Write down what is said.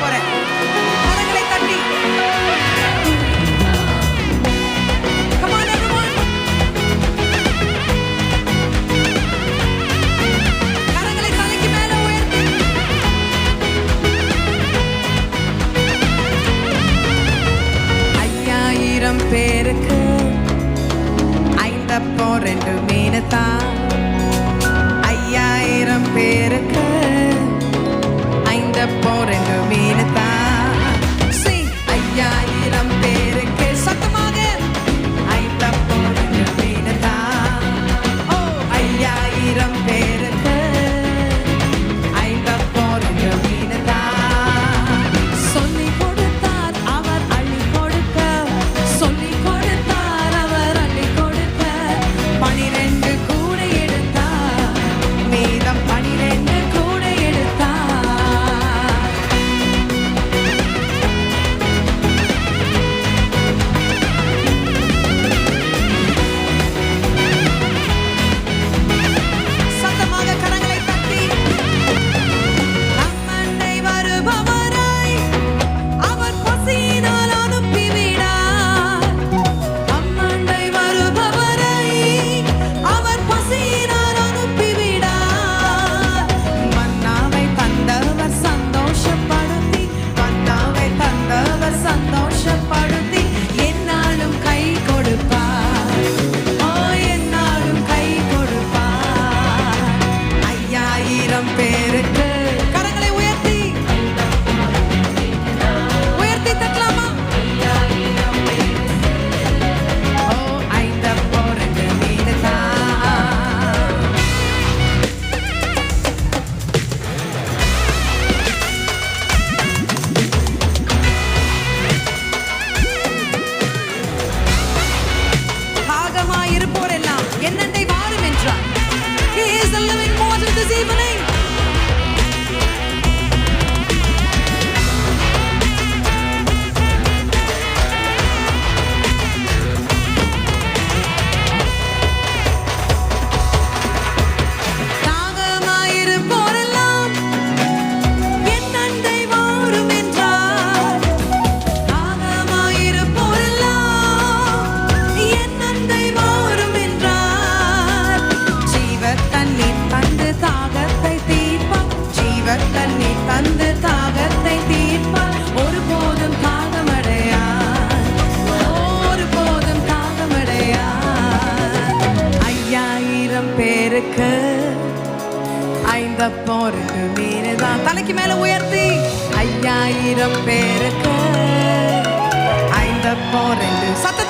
போறேன். கரங்களை தட்டி come on everyone. கரங்களை தலைக்கு மேல உயர்த்தி 5000 பேருக்கு 5 அப்போ 2 மீன் தான். 5000 பேருக்கு 5 அப்போ 2 மீன் தான். 5000 பேருக்கு சத்தமாக 5 அப்போ 2 மீன் தான். ஓ 5000 பேருக்கு 5 அப்போ 2 மீன் தான். சொல்லிக் கொடுத்தார் அவர் அள்ளி கொடுக்க, சொல்லிக் கொடுத்தார் அவர் அள்ளி கொடுக்க. 12 கூட எடுத்தார், மீதம் 12 கூட எடுத்தார். சத்தமாக கரங்களை தட்டி நம்மண்டை வருபவரை அவர் பசியினால் அனுப்பிவிடார். நம்மண்டை வருபவரை அவர் பசியினால் அனுப்பிவிடார். மன்னாவை தந்தவர் சந்தோஷப்படுத்தி, மன்னாவை தந்தவர் சந்தோஷப்படுத்தி என்னாலும் கை கொடுப்பார். ஓ என்னாலும் கை கொடுப்பார். 5000 பேருக்கு கரங்களை உயர்த்தி உயர்த்தி தட்டலாமா? ஓ 5 அப்போ 2 மீன் தான். தாகமாயிருப்போரெல்லாம் என்னண்டை வாரும் என்றார். He is the living water this evening. தாகமாயிருப்போரெல்லாம் என்னண்டை வாரும் என்றார். தாகமாயிருப்போரெல்லாம் என்னண்டை வாரும் என்றார். ஜீவத் தண்ணீர் தந்து தாகத்தை தீர்ப்பார். ஜீவத் தண்ணீர் தந்து தாகத்தை தீர்ப்பார். ஒருபோதும் தாகமடையார். ஒருபோதும் தாகமடையார். 5000 பேருக்கு 5 அப்போ 2 மீன் தான். தலைக்கு மேல உயர்த்தி 5000 பேருக்கு 5 அப்போ 2 சத்தத்தை